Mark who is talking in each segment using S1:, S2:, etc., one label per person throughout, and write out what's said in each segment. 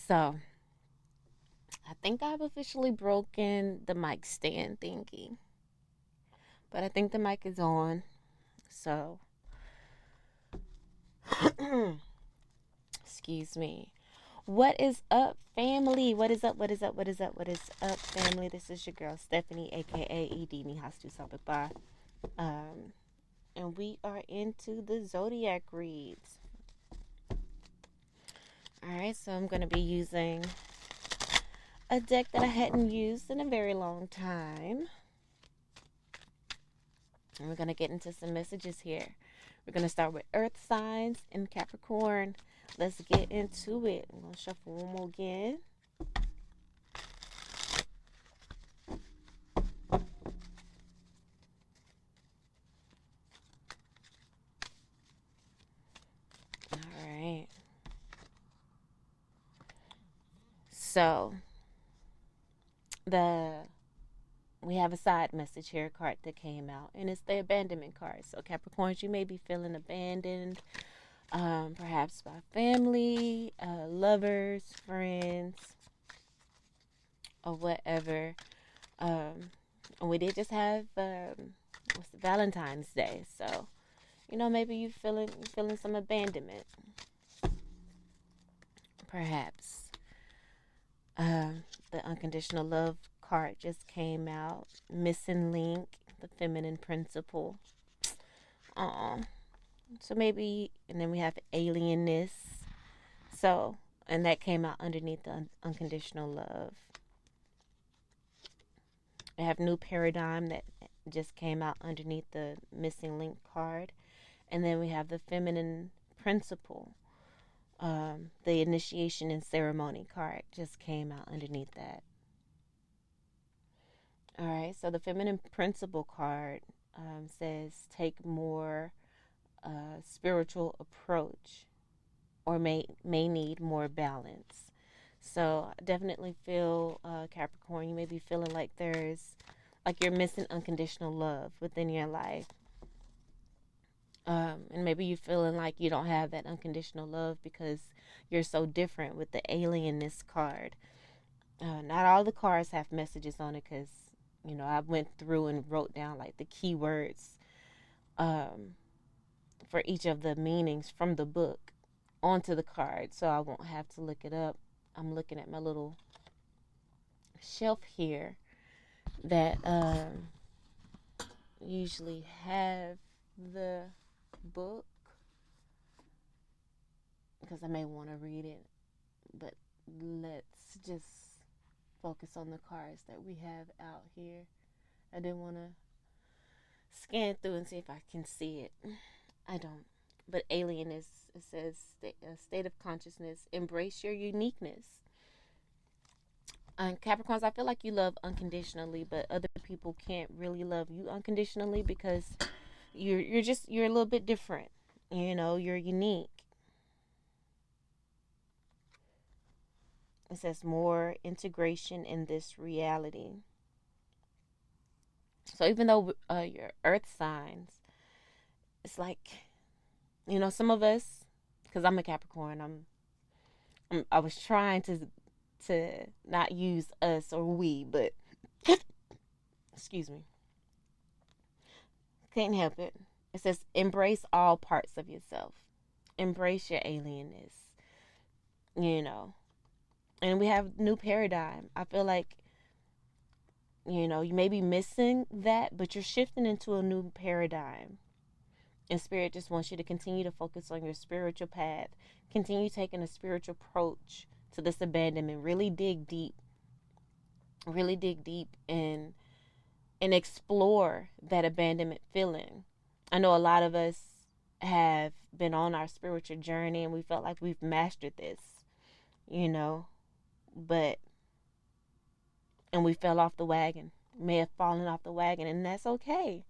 S1: So I think I've officially broken the mic stand thingy, but I think the mic is on. So, excuse me. What is up, family? What is up? What is up? What is up? What is up, family? This is your girl Stephanie, aka Edini Hastu Sabakba. Um, and we are into the zodiac reads. All right, so I'm gonna be using a deck that I hadn't used in a very long time. And we're going to get into some messages here. We're going to start with Earth signs and Capricorn. Let's get into it. I'm going to shuffle one more again. All right. So, we have a side message here, card that came out, and it's the abandonment card. So, Capricorns, you may be feeling abandoned, perhaps by family, lovers, friends, or whatever. And we did just have what's the Valentine's Day, so maybe you feeling some abandonment, perhaps. The unconditional love card just came out. Missing link, the feminine principle. Aw. So maybe, and then we have alienness. So, and that came out underneath the unconditional love. We have new paradigm that just came out underneath the missing link card. And then we have the feminine principle. The initiation and ceremony card just came out underneath that. All right, so the feminine principle card says take more spiritual approach, or may need more balance. So I definitely feel Capricorn, you may be feeling like you're missing unconditional love within your life. And maybe you're feeling like you don't have that unconditional love because you're so different with the alienness card. Not all the cards have messages on it because, I went through and wrote down like the keywords for each of the meanings from the book onto the card, so I won't have to look it up. I'm looking at my little shelf here that usually have the book because I may want to read it, but let's just focus on the cards that we have out here. I didn't want to scan through and see if I can see it. I don't. But alien is, it says, state of consciousness. Embrace your uniqueness. Capricorns, I feel like you love unconditionally, but other people can't really love you unconditionally because you're a little bit different. You're unique. It says more integration in this reality. So even though your earth signs, it's like, some of us, because I'm a Capricorn, I was trying to not use us or we, but excuse me, can't help it. It says embrace all parts of yourself, embrace your alienness, you know. And we have new paradigm. I feel like you may be missing that, but you're shifting into a new paradigm. And Spirit just wants you to continue to focus on your spiritual path. Continue taking a spiritual approach to this abandonment. Really dig deep. Really dig deep and explore that abandonment feeling. I know a lot of us have been on our spiritual journey and we felt like we've mastered this, you know, but and we fell off the wagon. May have fallen off the wagon, and that's okay.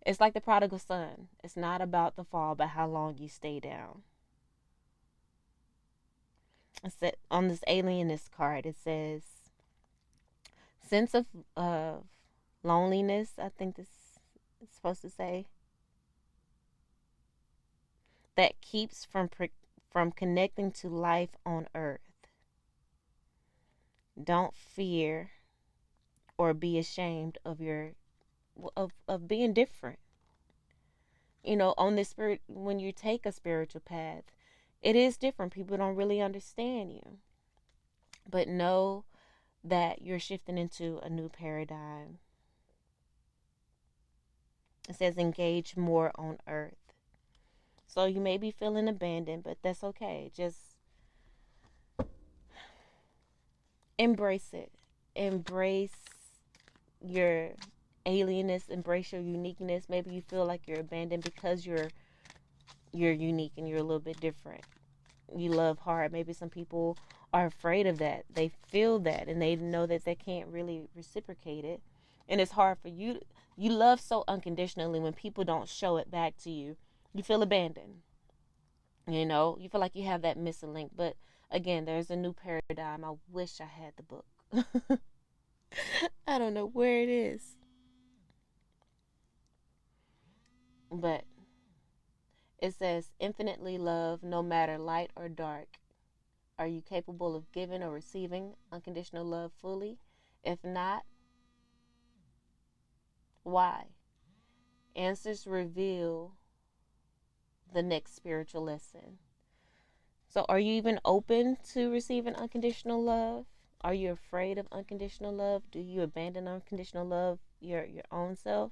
S1: It's like the prodigal son. It's not about the fall, but how long you stay down. On this alienness card, it says sense of loneliness. I think this is supposed to say that keeps from connecting to life on Earth. Don't fear or be ashamed of being different. On this spirit, when you take a spiritual path, it is different. People don't really understand you. But know that you're shifting into a new paradigm. It says engage more on earth. So you may be feeling abandoned, but that's okay. Just embrace it. Embrace your alienness, embrace your uniqueness. Maybe you feel like you're abandoned because you're unique and you're a little bit different. You love hard. Maybe some people are afraid of that. They feel that and they know that they can't really reciprocate it. And it's hard for you. You love so unconditionally when people don't show it back to you. You feel abandoned. You feel like you have that missing link. But again, there's a new paradigm. I wish I had the book. I don't know where it is. But it says, infinitely love, no matter light or dark. Are you capable of giving or receiving unconditional love fully? If not, why? Answers reveal the next spiritual lesson. So, are you even open to receiving unconditional love? Are you afraid of unconditional love? Do you abandon unconditional love your own self?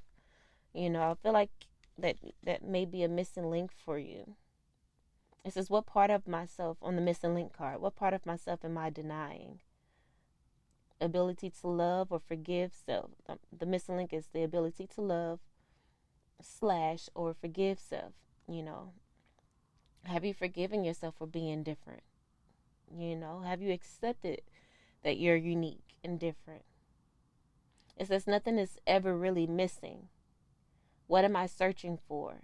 S1: I feel like that may be a missing link for you. It says, what part of myself on the missing link card? What part of myself am I denying? Ability to love or forgive self. The missing link is the ability to love slash or forgive self. You know, have you forgiven yourself for being different? Have you accepted that you're unique and different? It says nothing is ever really missing. What am I searching for?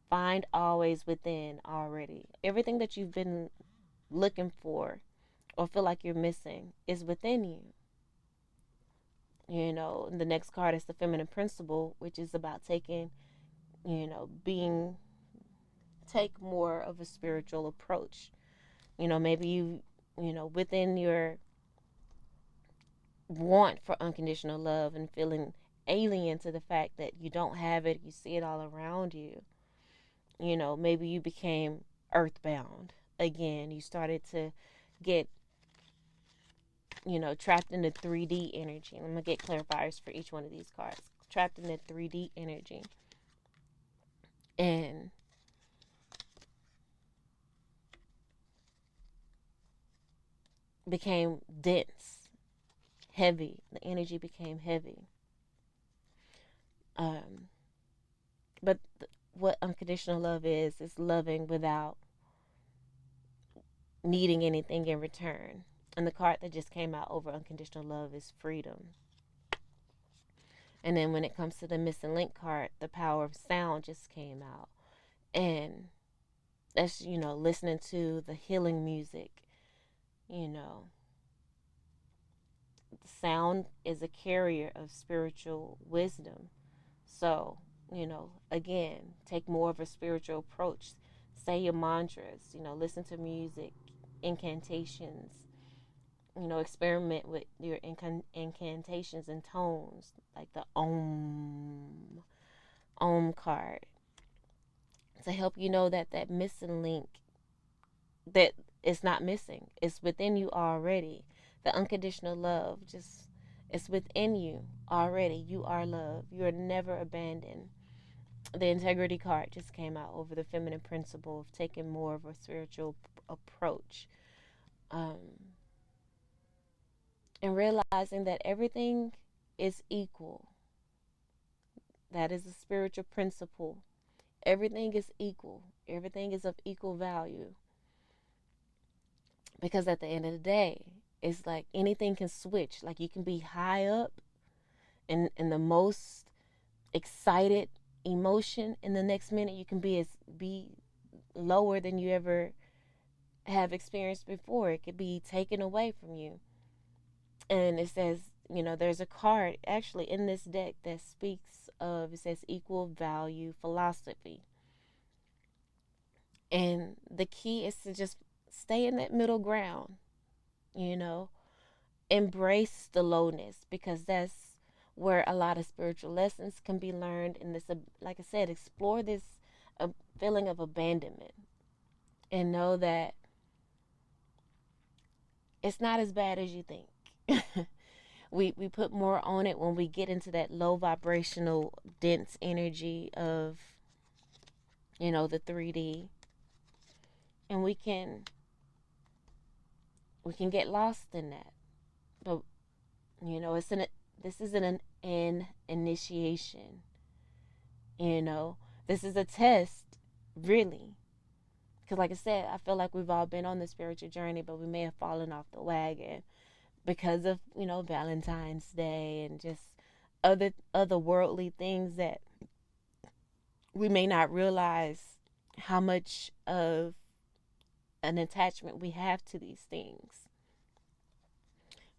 S1: Find always within already. Everything that you've been looking for or feel like you're missing is within you. The next card is the feminine principle, which is about taking, being, take more of a spiritual approach. Maybe within your want for unconditional love and feeling alien to the fact that you don't have it, you see it all around you. Maybe you became earthbound again. You started to get, trapped in the 3D energy. I'm going to get clarifiers for each one of these cards. Trapped in the 3D energy. And became dense, heavy. The energy became heavy. But what unconditional love is loving without needing anything in return. And the card that just came out over unconditional love is freedom. And then when it comes to the missing link card, the power of sound just came out. And that's, listening to the healing music. The sound is a carrier of spiritual wisdom. So, again, take more of a spiritual approach. Say your mantras, listen to music, incantations, experiment with your incantations and tones, like the Om card, to help you know that missing link, that it's not missing. It's within you already. The unconditional love, it's within you already. You are love. You are never abandoned. The integrity card just came out over the feminine principle of taking more of a spiritual approach. And realizing that everything is equal. That is a spiritual principle. Everything is equal. Everything is of equal value. Because at the end of the day, it's like anything can switch. Like you can be high up in the most excited emotion, and the next minute you can be lower than you ever have experienced before. It could be taken away from you. And it says, there's a card actually in this deck that speaks of, it says equal value philosophy. And the key is to just stay in that middle ground. You know, embrace the lowness, because that's where a lot of spiritual lessons can be learned. And this, like I said, explore this feeling of abandonment, and know that it's not as bad as you think. We put more on it when we get into that low vibrational dense energy of, the 3D, and we can get lost in that. But it's this isn't an initiation. you know this is a test, really, because like I said, I feel like we've all been on the spiritual journey, but we may have fallen off the wagon because of Valentine's Day and just other worldly things that we may not realize how much of an attachment we have to these things.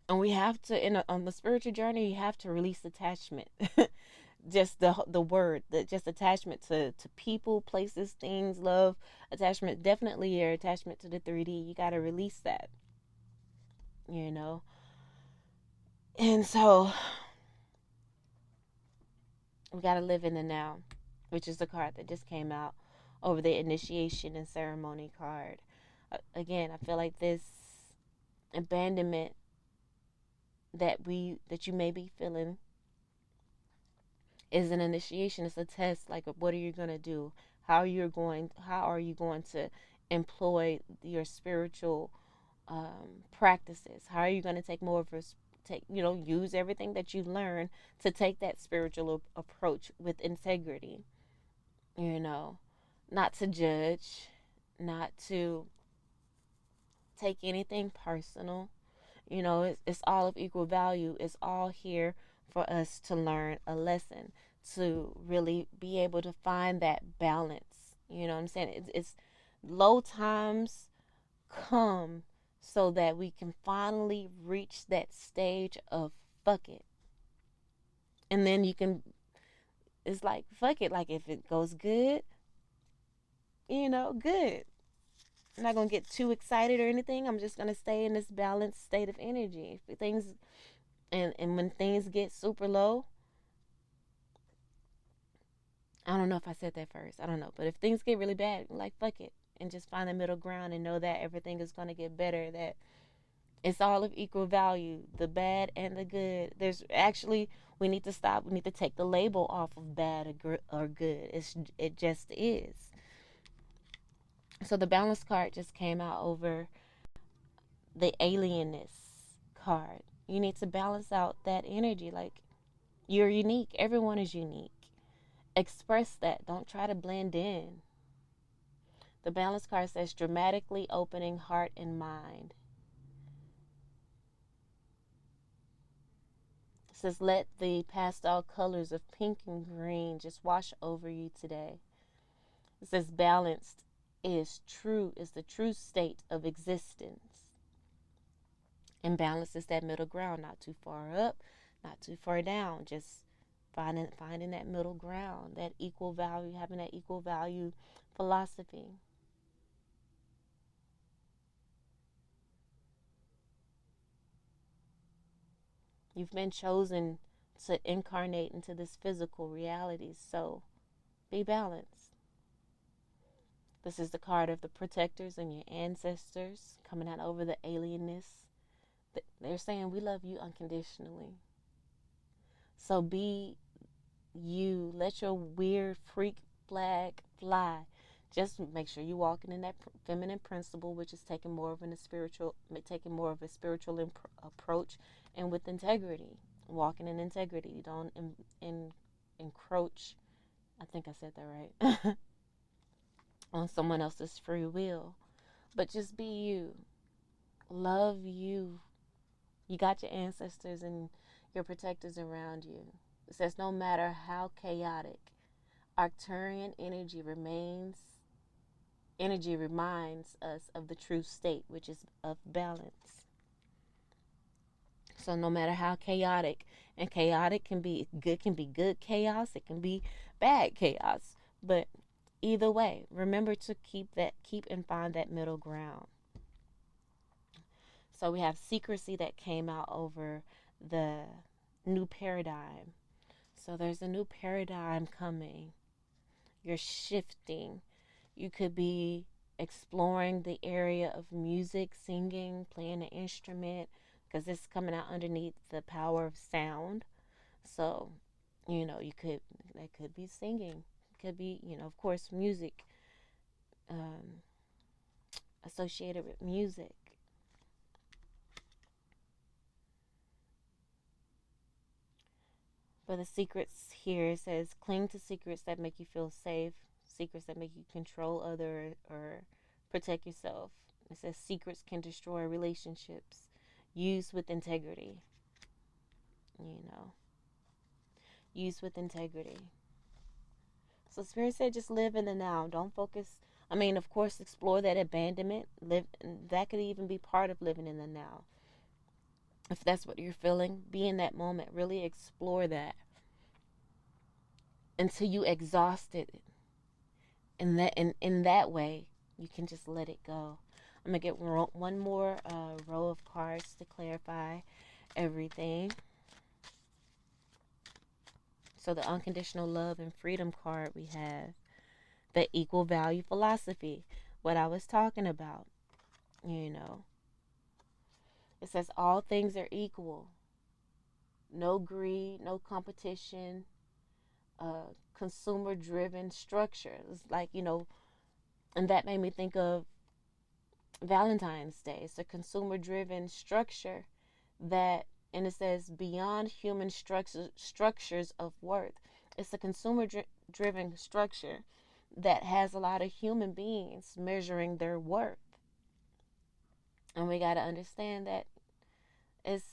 S1: And we have to, on the spiritual journey, you have to release attachment. Just the word, just attachment to people, places, things, love, attachment. Definitely your attachment to the 3D. You got to release that, you know. And so we got to live in the now, which is the card that just came out over the initiation and ceremony card. Again, I feel like this abandonment that you may be feeling is an initiation. It's a test. Like, what are you going to do? How are you going to employ your spiritual practices? How are you going to take more of a use everything that you've learned to take that spiritual approach with integrity? Not to judge, not to take anything personal. It's all of equal value. It's all here for us to learn a lesson, to really be able to find that balance. You know what I'm saying? It's low times come so that we can finally reach that stage of fuck it. And then it's like, fuck it. Like, if it goes good, good. I'm not gonna get too excited or anything. I'm just gonna stay in this balanced state of energy. If things and when things get super low, I don't know if I said that first. I don't know, but if things get really bad, like, fuck it, and just find the middle ground and know that everything is gonna get better. That it's all of equal value, the bad and the good. There's actually, we need to stop. We need to take the label off of bad or good. It just is. So the balance card just came out over the alienness card. You need to balance out that energy. Like, you're unique. Everyone is unique. Express that. Don't try to blend in. The balance card says dramatically opening heart and mind. It says let the pastel colors of pink and green just wash over you today. It says balanced is the true state of existence. And balance is that middle ground, not too far up, not too far down. Just finding that middle ground, that equal value, having that equal value philosophy. You've been chosen to incarnate into this physical reality, so be balanced. This is the card of the protectors and your ancestors coming out over the alienness. They're saying we love you unconditionally. So be you. Let your weird freak flag fly. Just make sure you're walking in that feminine principle, which is taking more of a spiritual approach, and with integrity. Walking in integrity. You don't encroach. I think I said that right. On someone else's free will. But just be you. Love you. You got your ancestors and your protectors around you. It says no matter how chaotic, Arcturian energy reminds us of the true state, which is of balance. So no matter how chaotic, and chaotic can be good chaos, it can be bad chaos. But either way, remember to keep and find that middle ground. So we have secrecy that came out over the new paradigm. So there's a new paradigm coming. You're shifting. You could be exploring the area of music, singing, playing an instrument, because it's coming out underneath the power of sound. So, that could be singing. It could be, of course, music, um, associated with music. But the secrets here, it says cling to secrets that make you feel safe, secrets that make you control others or protect yourself. It says secrets can destroy relationships. Use with integrity. You know, use with integrity. So Spirit said just live in the now. Don't focus. I mean, of course, explore that abandonment. Live. That could even be part of living in the now. If that's what you're feeling, be in that moment. Really explore that until you exhaust it. In that way, you can just let it go. I'm gonna get one more row of cards to clarify everything. So the unconditional love and freedom card, we have the equal value philosophy, what I was talking about. You know, it says all things are equal. No greed, no competition, consumer driven structure. It's like, and that made me think of Valentine's Day. It's a consumer driven structure that, and it says beyond human structures of worth. It's a consumer driven structure that has a lot of human beings measuring their worth. And we got to understand that it's,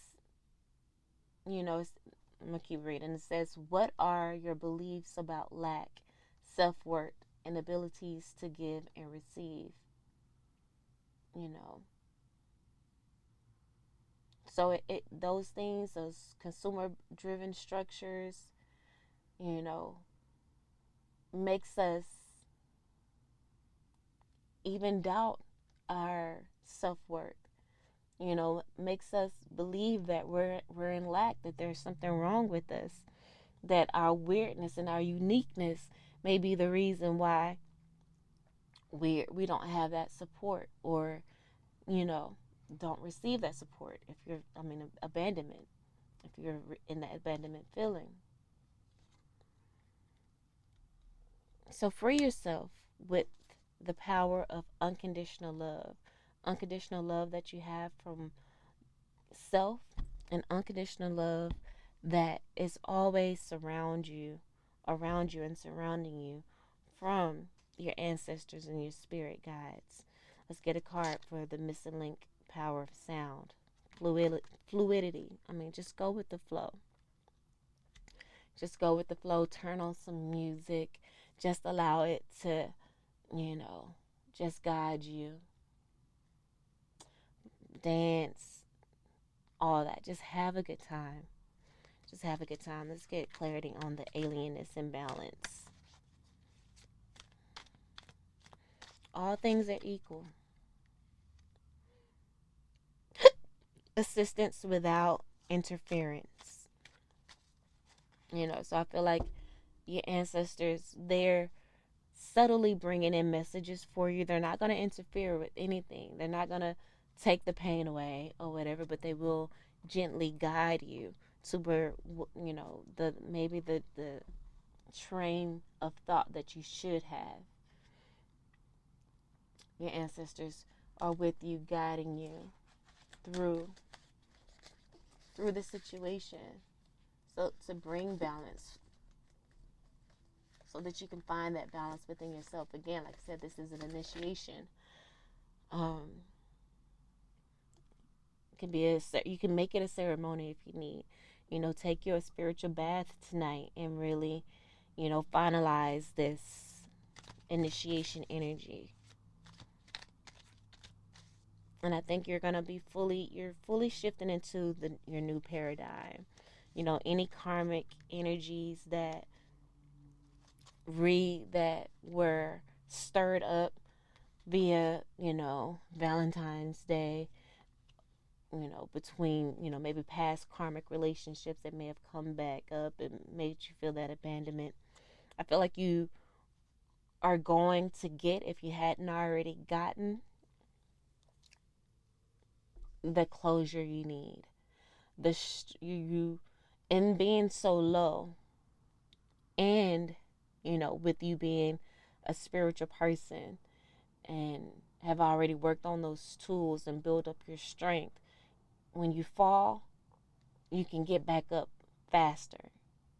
S1: I'm going to keep reading. It says, what are your beliefs about lack, self worth, and abilities to give and receive? You know, so those things, those consumer driven structures, you know, makes us even doubt our self worth. Makes us believe that we're in lack, that there's something wrong with us, that our weirdness and our uniqueness may be the reason why we don't have that support, or you know don't receive that support. If you're, abandonment, if you're in that abandonment feeling. So free yourself with the power of unconditional love that you have from self, and unconditional love that is always around you and surrounding you from your ancestors and your spirit guides. Let's get a card for the missing link, power of sound, fluidity. Just go with the flow. Just go with the flow. Turn on some music. Just allow it to, just guide you. Dance, all that. Just have a good time. Just have a good time. Let's get clarity on the alienness imbalance. All things are equal. Assistance without interference. So I feel like your ancestors, they're subtly bringing in messages for you. They're not going to interfere with anything. They're not going to take the pain away or whatever, but they will gently guide you to where, the train of thought that you should have. Your ancestors are with you, guiding you through the situation, so to bring balance, so that you can find that balance within yourself. Again, like I said, this is an initiation. It can be you can make it a ceremony if you need. Take your spiritual bath tonight and really, finalize this initiation energy. And I think you're gonna be fully shifting into your new paradigm. Any karmic energies that were stirred up via, Valentine's Day, between, maybe past karmic relationships that may have come back up and made you feel that abandonment. I feel like you are going to get, if you hadn't already gotten, the closure you need. You in being so low, and with you being a spiritual person and have already worked on those tools and build up your strength, when you fall, you can get back up faster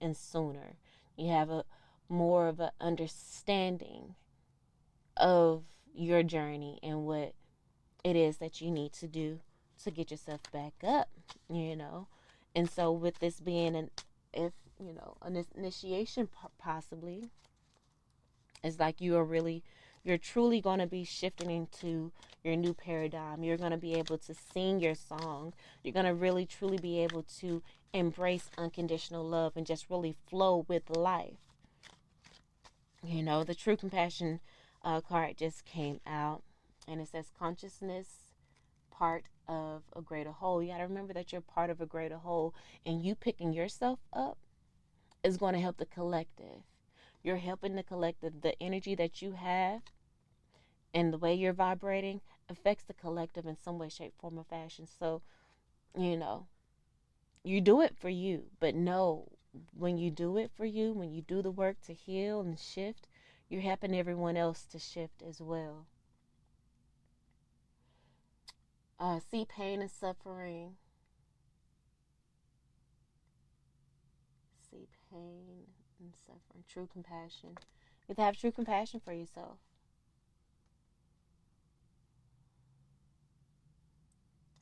S1: and sooner. You have a more of an understanding of your journey and what it is that you need to do to get yourself back up, And so with this being an initiation, possibly, it's like you're truly going to be shifting into your new paradigm. You're going to be able to sing your song. You're going to really truly be able to embrace unconditional love and just really flow with life. The true compassion card just came out, and it says consciousness part of a greater whole. You got to remember that you're part of a greater whole, and you picking yourself up is going to help the collective. You're helping the collective. The energy that you have and the way you're vibrating affects the collective in some way, shape, form, or fashion. So, you know, you do it for you, but know when you do it for you, when you do the work to heal and shift, you're helping everyone else to shift as well. See pain and suffering. See pain and suffering. True compassion. You have to have true compassion for yourself.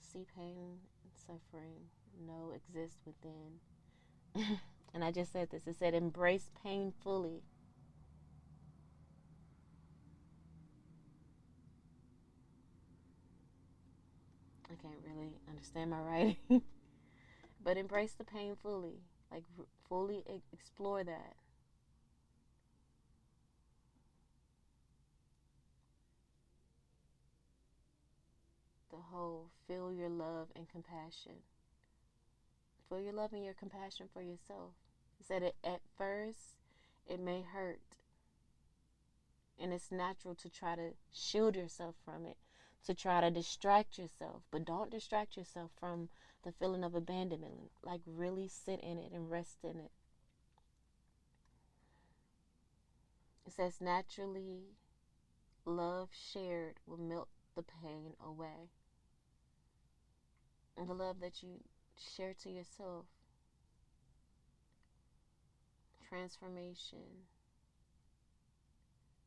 S1: See pain and suffering. No exist within. And I just said this. It said embrace pain fully. I can't really understand my writing. But embrace the pain fully. Like, fully explore that. The whole, feel your love and compassion. Feel your love and your compassion for yourself. It said it at first, it may hurt. And it's natural to try to shield yourself from it, to try to distract yourself. But don't distract yourself from the feeling of abandonment. Like, really sit in it and rest in it. It says naturally, love shared will melt the pain away. And the love that you share to yourself. Transformation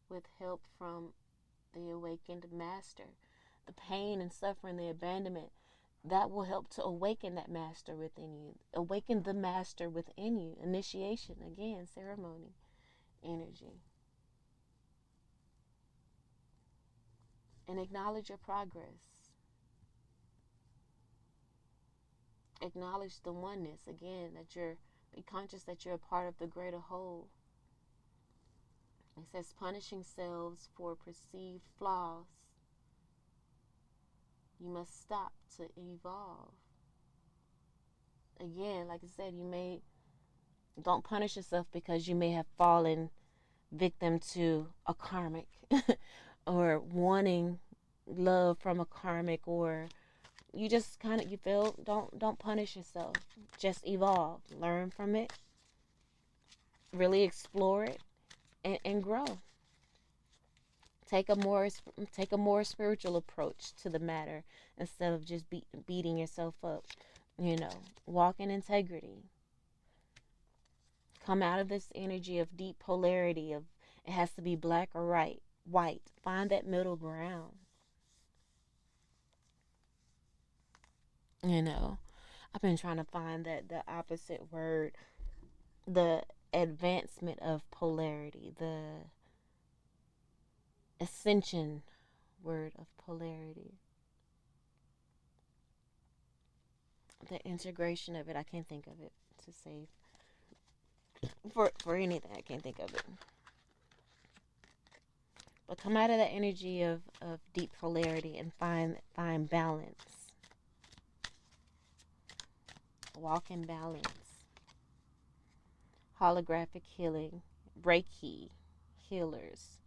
S1: with help from the awakened master. The pain and suffering, the abandonment, that will help to awaken that master within you. Awaken the master within you. Initiation, again, ceremony, energy. And acknowledge your progress. Acknowledge the oneness, again, be conscious that you're a part of the greater whole. It says punishing selves for perceived flaws. You must stop to evolve. Again, like I said, don't punish yourself because you may have fallen victim to a karmic or wanting love from a karmic, or you just you feel, don't punish yourself. Just evolve, learn from it, really explore it, and grow. Take a more spiritual approach to the matter instead of just beating yourself up. Walk in integrity. Come out of this energy of deep polarity of it has to be black or white. Find that middle ground. I've been trying to find the opposite word, the advancement of polarity, the ascension word of polarity, the integration of it. I can't think of it to say for anything. I can't think of it. But come out of that energy of deep polarity and find balance. walk in balance, holographic healing, Reiki healers,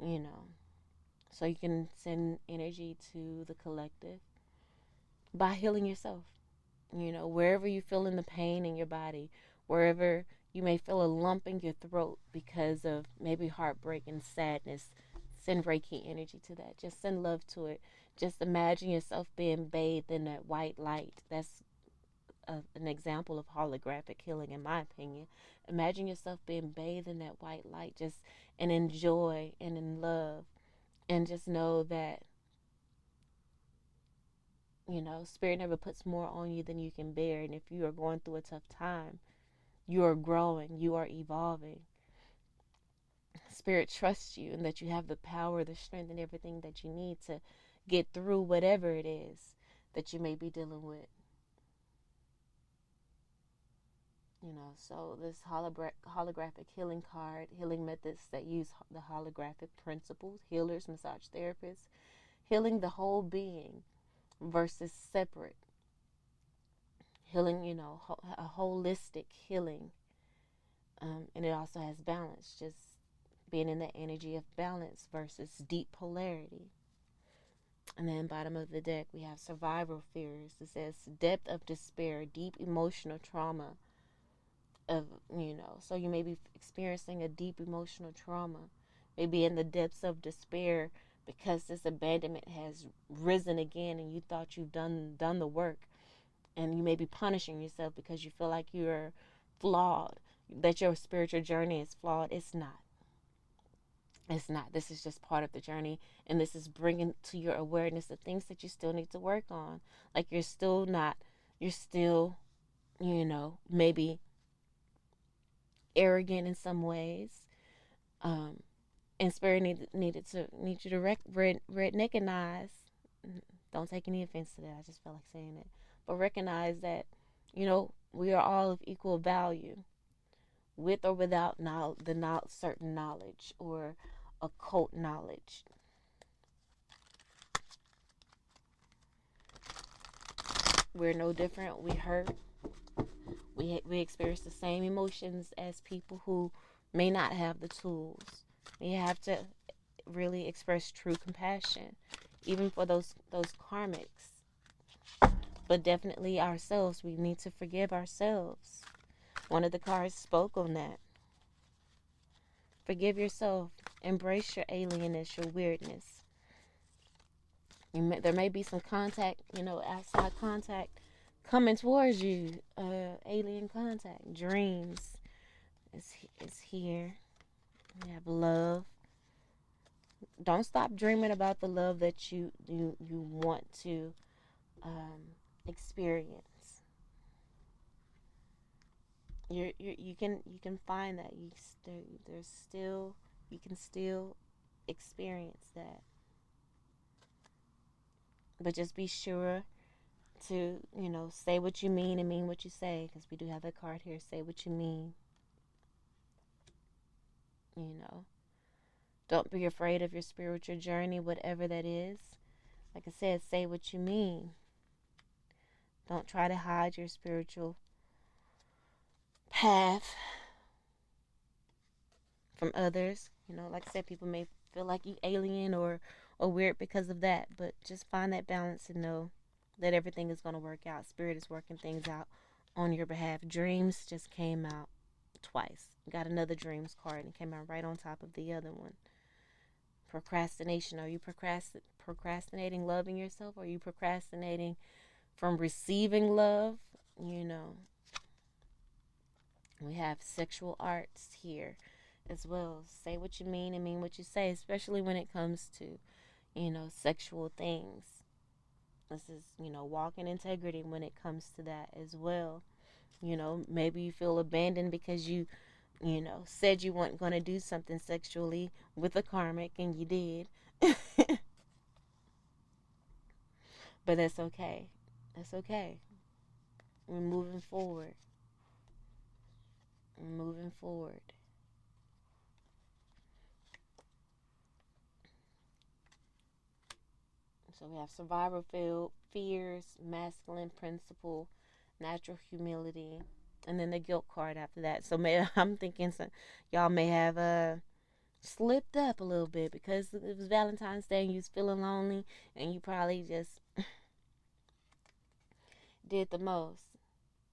S1: you know, so you can send energy to the collective by healing yourself. Wherever you feel in the pain in your body, wherever you may feel a lump in your throat because of maybe heartbreak and sadness, send Reiki energy to that. Just send love to it. Just imagine yourself being bathed in that white light. That's an example of holographic healing, in my opinion. Imagine yourself being bathed in that white light, just and in joy and in love, and just know that Spirit never puts more on you than you can bear. And if you are going through a tough time, you are growing, you are evolving. Spirit trusts you and that you have the power, the strength, and everything that you need to get through whatever it is that you may be dealing with. So this holographic healing card, healing methods that use the holographic principles, healers, massage therapists, healing the whole being versus separate. Healing, a holistic healing. And it also has balance, just being in the energy of balance versus deep polarity. And then bottom of the deck, we have survival fears. It says depth of despair, deep emotional trauma so you may be experiencing a deep emotional trauma, maybe in the depths of despair because this abandonment has risen again and you thought you've done the work, and you may be punishing yourself because you feel like you're flawed, that your spiritual journey is flawed. It's not. This is just part of the journey, and this is bringing to your awareness the things that you still need to work on. Like you're still, maybe arrogant in some ways, and Spirit need you to recognize. Don't take any offense to that. I just felt like saying it, but recognize that we are all of equal value, with or without certain knowledge or occult knowledge. We're no different. We hurt. We experience the same emotions as people who may not have the tools. We have to really express true compassion, even for those karmics. But definitely ourselves, we need to forgive ourselves. One of the cards spoke on that. Forgive yourself. Embrace your alienness, your weirdness. There may be some contact, outside contact coming towards you. Alien contact. Dreams is here. You have love. Don't stop dreaming about the love that you want to experience. You can find that you can still experience that, but just be sure to say what you mean and mean what you say, because we do have that card here. Say what you mean. Don't be afraid of your spiritual journey, whatever that is. Like I said, say what you mean. Don't try to hide your spiritual path from others. Like I said, people may feel like you alien or weird because of that, but just find that balance and know that everything is going to work out. Spirit is working things out on your behalf. Dreams just came out twice. Got another dreams card and came out right on top of the other one. Procrastination. Are you procrastinating loving yourself? Are you procrastinating from receiving love? We have sexual arts here as well. Say what you mean and mean what you say, especially when it comes to, sexual things. This is, walk in integrity when it comes to that as well. Maybe you feel abandoned because you said you weren't going to do something sexually with a karmic and you did. But that's okay. That's okay. We're moving forward. Moving forward. So we have survival fears, masculine principle, natural humility, and then the guilt card after that. So maybe I'm thinking y'all may have slipped up a little bit because it was Valentine's Day and you was feeling lonely, and you probably just did the most.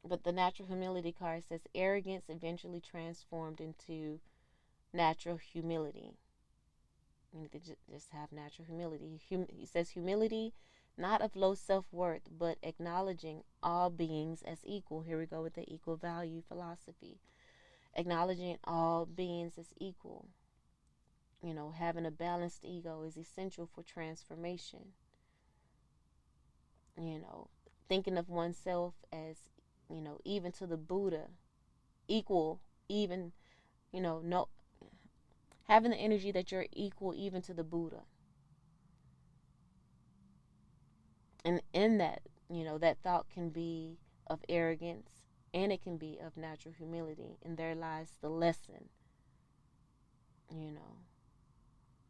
S1: But the natural humility card says arrogance eventually transformed into natural humility. You need to just have natural humility. He says humility, not of low self worth, but acknowledging all beings as equal. Here we go with the equal value philosophy. Acknowledging all beings as equal. You know, having a balanced ego is essential for transformation. You know, thinking of oneself as, even to the Buddha, equal, even, no, having the energy that you're equal even to the Buddha. And in that, that thought can be of arrogance and it can be of natural humility. And there lies the lesson. You know,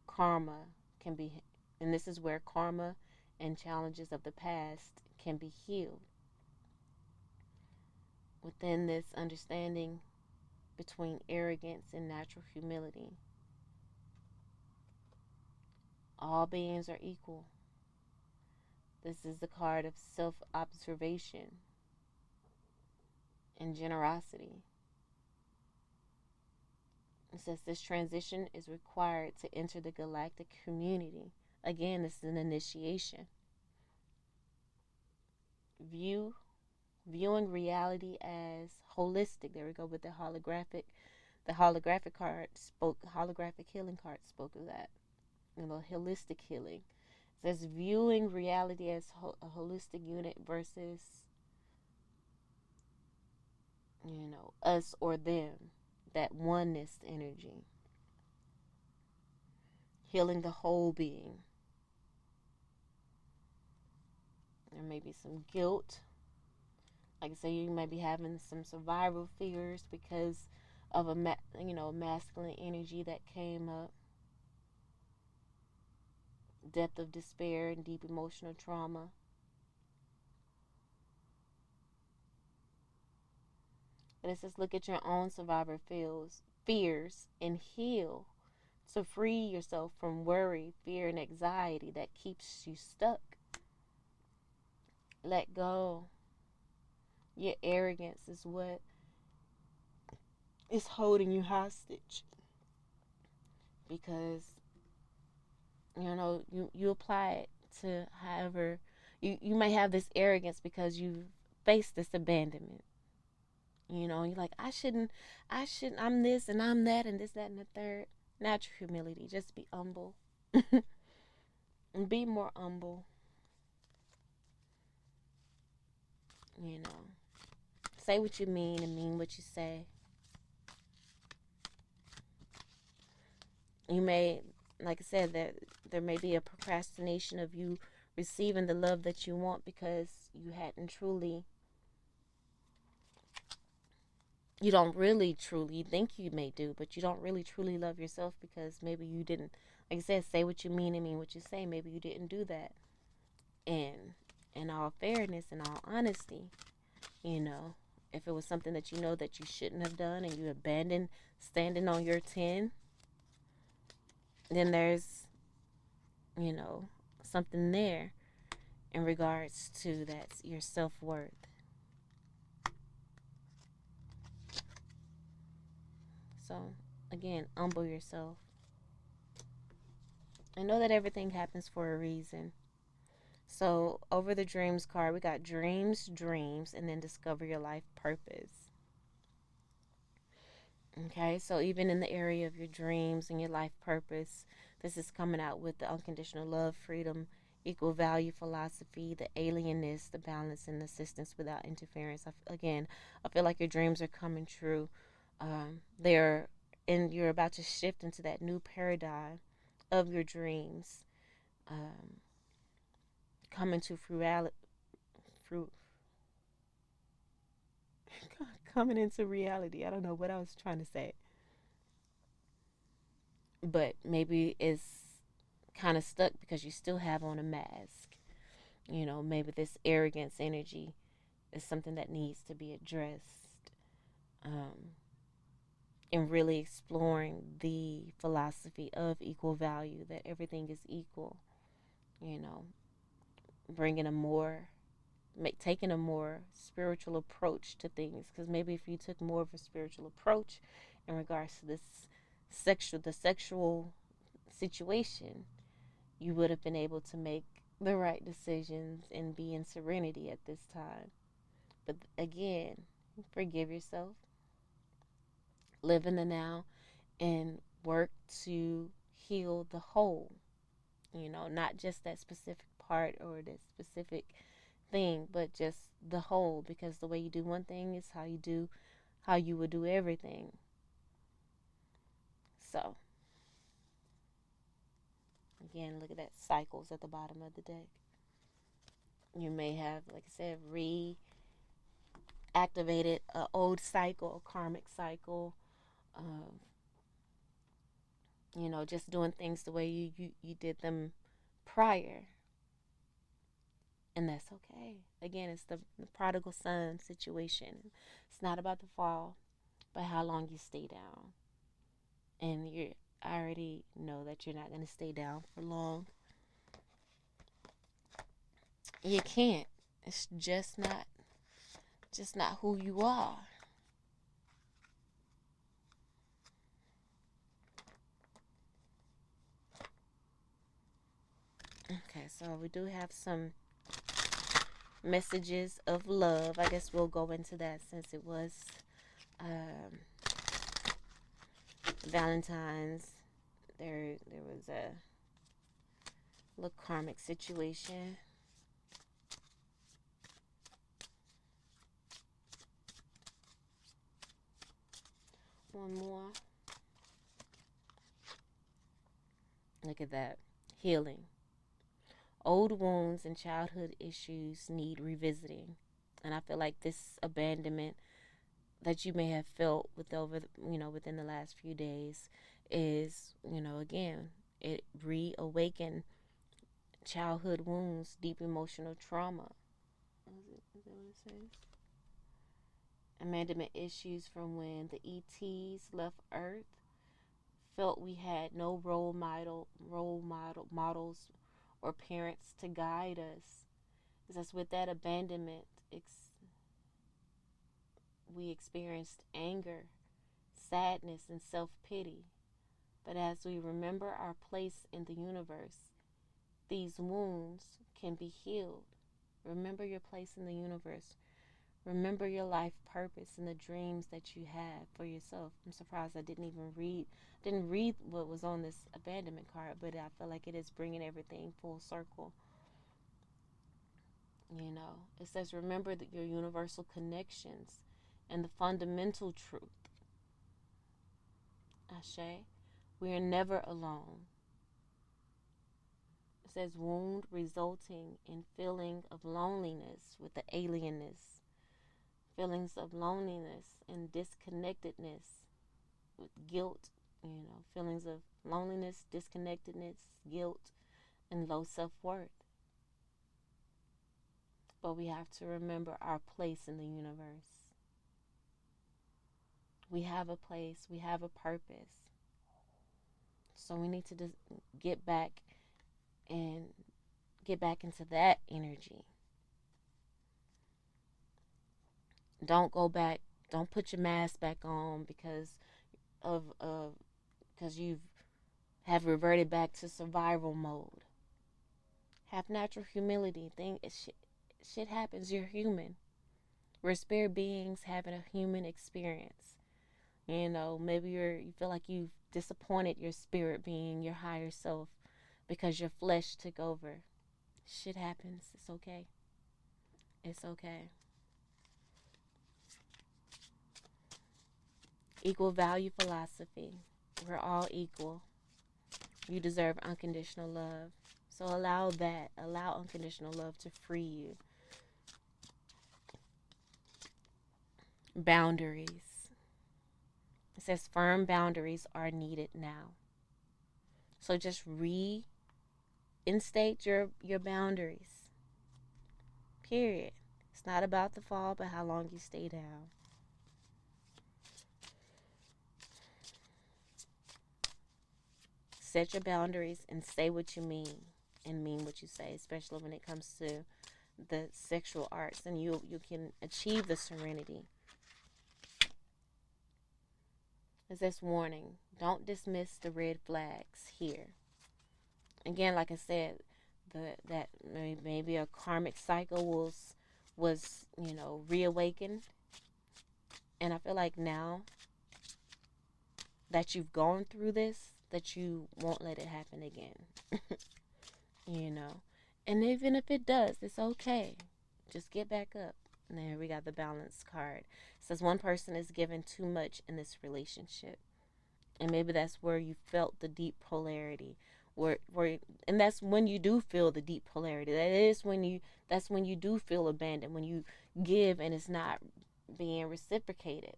S1: karma can be, and this is where karma and challenges of the past can be healed. Within this understanding between arrogance and natural humility, all beings are equal. This is the card of self observation and generosity. It says this transition is required to enter the galactic community. Again, this is an initiation. Viewing reality as holistic. There we go with the holographic. The holographic card holographic healing card spoke of that. Holistic healing. It says viewing reality as a holistic unit versus, us or them. That oneness energy. Healing the whole being. There may be some guilt. Like I say, you might be having some survival fears because of a masculine energy that came up. Depth of despair and deep emotional trauma. And it says look at your own survivor fears and heal to free yourself from worry, fear, and anxiety that keeps you stuck. Let go. Your arrogance is what is holding you hostage. Because, you apply it to however, you may have this arrogance because you faced this abandonment. You're like, I shouldn't, I'm this and I'm that and this, that, and the third. Natural humility. Just be humble. And be more humble. Say what you mean and mean what you say. You may, like I said, that there may be a procrastination of you receiving the love that you want because you don't really truly, you think you may do, but you don't really truly love yourself because maybe you didn't, like I said, say what you mean and mean what you say. Maybe you didn't do that. And in all fairness and all honesty, if it was something that that you shouldn't have done and you abandoned standing on your 10, then there's, something there in regards to that's your self-worth. So, again, humble yourself. And know that everything happens for a reason. So, over the dreams card, we got dreams, and then discover your life purpose. Okay, so even in the area of your dreams and your life purpose, this is coming out with the unconditional love, freedom, equal value philosophy, the alienness, the balance, and assistance without interference. Again, I feel like your dreams are coming true. You're about to shift into that new paradigm of your dreams, coming to coming into reality. I don't know what I was trying to say, but maybe it's kind of stuck because you still have on a mask. Maybe this arrogance energy is something that needs to be addressed. Um, and really exploring the philosophy of equal value, that everything is equal, you know, bringing a more, taking a more spiritual approach to things. Because maybe if you took more of a spiritual approach in regards to this the sexual situation, you would have been able to make the right decisions and be in serenity at this time. But again, forgive yourself, live in the now, and work to heal the whole, not just that specific part or that specific thing, but just the whole, because the way you do one thing is how you would do everything. So again, look at that, cycles at the bottom of the deck. You may have, like I said, reactivated an old cycle, a karmic cycle, um, just doing things the way you did them prior. And that's okay. Again, it's the prodigal son situation. It's not about the fall, but how long you stay down. And I already know that you're not going to stay down for long. You can't. It's just not who you are. Okay, so we do have some messages of love. I guess we'll go into that since it was um, Valentines. There was a little karmic situation. One more. Look at that. Healing. Old wounds and childhood issues need revisiting. And I feel like this abandonment that you may have felt within the last few days is, again, it reawakened childhood wounds, deep emotional trauma. Is that what it says? Abandonment issues from when the ETs left Earth, felt we had no models or parents to guide us. Because with that abandonment, we experienced anger, sadness, and self-pity. But as we remember our place in the universe, these wounds can be healed. Remember your place in the universe. Remember your life purpose and the dreams that you have for yourself. I'm surprised I didn't read what was on this abandonment card, but I feel like it is bringing everything full circle. It says remember that your universal connections and the fundamental truth. Ashe, we are never alone. It says wound resulting in feeling of loneliness with the alienness, feelings of loneliness and disconnectedness with guilt, feelings of loneliness, disconnectedness, guilt, and low self-worth. But we have to remember our place in the universe. We have a place, we have a purpose. So we need to just get back into that energy. Don't go back, don't put your mask back on because you have reverted back to survival mode. Have natural humility. Shit happens. You're human. We're spirit beings having a human experience. Maybe you feel like you've disappointed your spirit being, your higher self, because your flesh took over. Shit happens. It's okay. It's okay. Equal value philosophy. We're all equal. You deserve unconditional love. So allow unconditional love to free you. Boundaries. It says firm boundaries are needed now. So just reinstate your boundaries. Period. It's not about the fall, but how long you stay down. Set your boundaries and say what you mean and mean what you say, especially when it comes to the sexual arts, and you can achieve the serenity. It's this warning. Don't dismiss the red flags here. Again, like I said, that maybe a karmic cycle was reawakened, and I feel like now that you've gone through this, that you won't let it happen again. you know, and even if it does, it's okay. Just get back up. And there we got the balance card. It says one person is given too much in this relationship, and maybe that's where you felt the deep polarity, and that's when you do feel the deep polarity. That's when you do feel abandoned, when you give and it's not being reciprocated.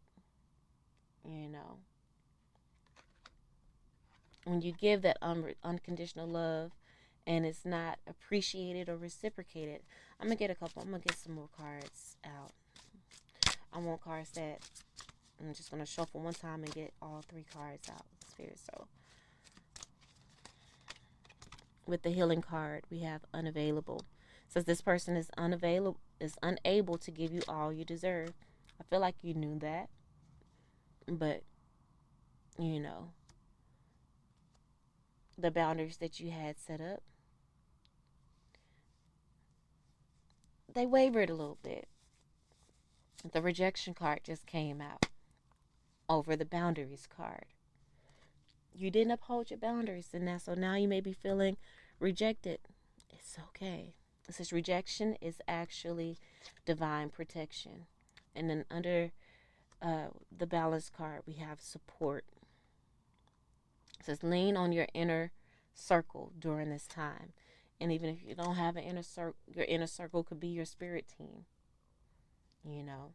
S1: You know, when you give that unconditional love and it's not appreciated or reciprocated. I'm gonna get some more cards out. I want cards that I'm just gonna shuffle one time and get all three cards out. Spirit. So with the healing card, we have unavailable. It says this person is unable to give you all you deserve. I feel like you knew that, but you know the boundaries that you had set up, they wavered a little bit. The rejection card just came out over the boundaries card. You didn't uphold your boundaries, and so now you may be feeling rejected. It's okay. It says rejection is actually divine protection. And then under the balance card, we have support. It says lean on your inner circle during this time. And even if you don't have an inner circle, your inner circle could be your spirit team. You know,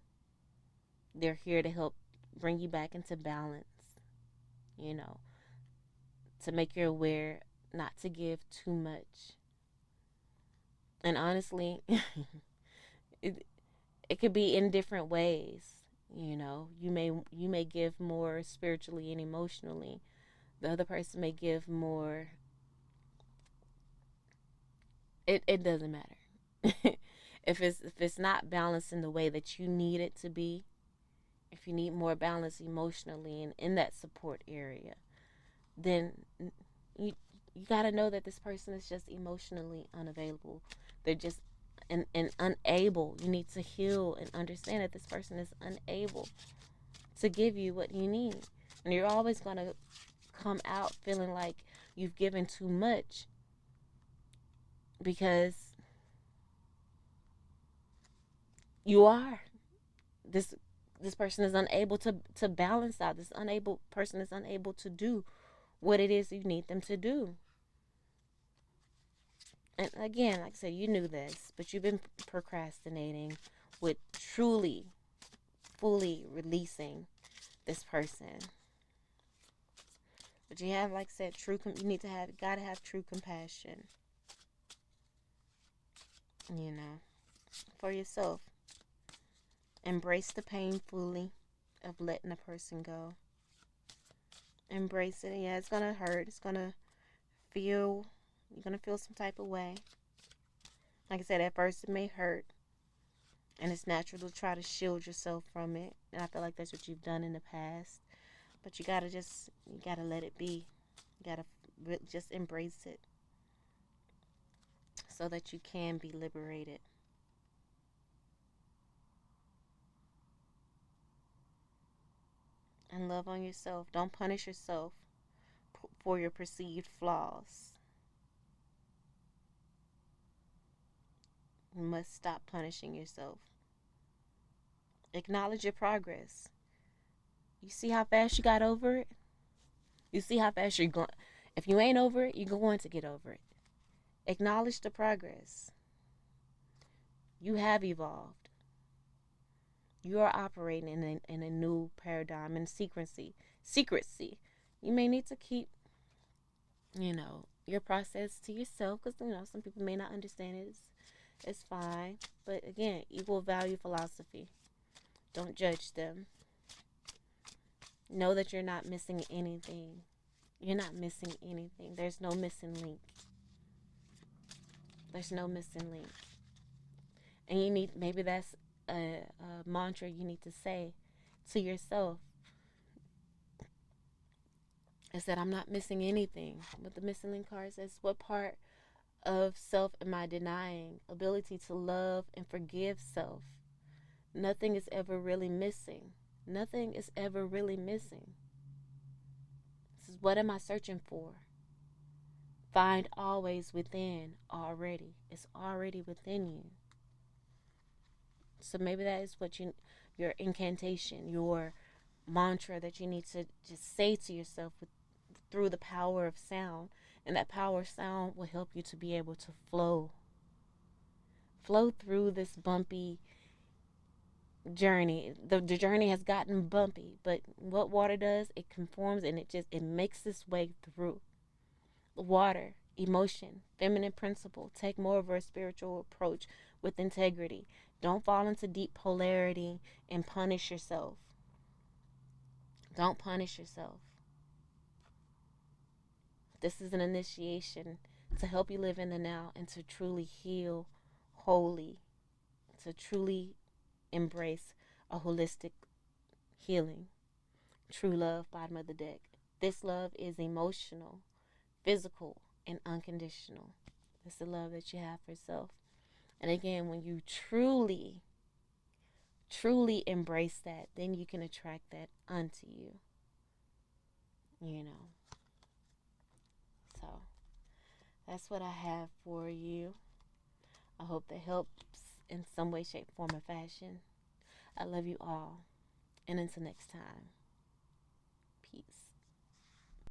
S1: they're here to help bring you back into balance, you know, to make you aware not to give too much. And honestly, it, it could be in different ways. You may give more spiritually and emotionally. The other person may give more. It doesn't matter. if it's not balanced in the way that you need it to be, if you need more balance emotionally and in that support area, then you you got to know that this person is just emotionally unavailable. They're just and unable. You need to heal and understand that this person is unable to give you what you need. And you're always going to come out feeling like you've given too much because you are. This person is unable to balance out. This unable person is unable to do what it is you need them to do. And again, like I said, you knew this, but you've been procrastinating with truly, fully releasing this person. But you have, like I said, gotta have true compassion, for yourself. Embrace the pain fully of letting a person go. Embrace it. Yeah, it's gonna hurt. You're gonna feel some type of way. Like I said, at first it may hurt, and it's natural to try to shield yourself from it. And I feel like that's what you've done in the past. But you gotta let it be. You gotta just embrace it so that you can be liberated. And love on yourself. Don't punish yourself for your perceived flaws. You must stop punishing yourself. Acknowledge your progress. You see how fast you got over it? You see how fast you're going. If you ain't over it, you're going to get over it. Acknowledge the progress. You have evolved. You are operating in a new paradigm and secrecy. You may need to keep, your process to yourself because, some people may not understand it. It's fine. But again, equal value philosophy. Don't judge them. Know that you're not missing anything. You're not missing anything. There's no missing link. There's no missing link. And you need, maybe that's a mantra you need to say to yourself. Is that I'm not missing anything. What the missing link card says, what part of self am I denying? Ability to love and forgive self. Nothing is ever really missing. Nothing is ever really missing. This is, what am I searching for? Find always within already. It's already within you. So maybe that is what your incantation, your mantra that you need to just say to yourself through the power of sound. And that power of sound will help you to be able to flow through this bumpy journey. The journey has gotten bumpy, but what water does, it conforms and it makes its way through. Water, emotion, feminine principle. Take more of a spiritual approach with integrity. Don't fall into deep polarity and punish yourself. Don't punish yourself. This is an initiation to help you live in the now and to truly heal wholly, to truly embrace a holistic healing. True love, bottom of the deck. This love is emotional, physical, and unconditional. It's the love that you have for yourself. And again, when you truly embrace that, then you can attract that unto you. You know. So that's what I have for you. I hope that helps in some way, shape, form, or fashion. I love you all. And until next time, peace.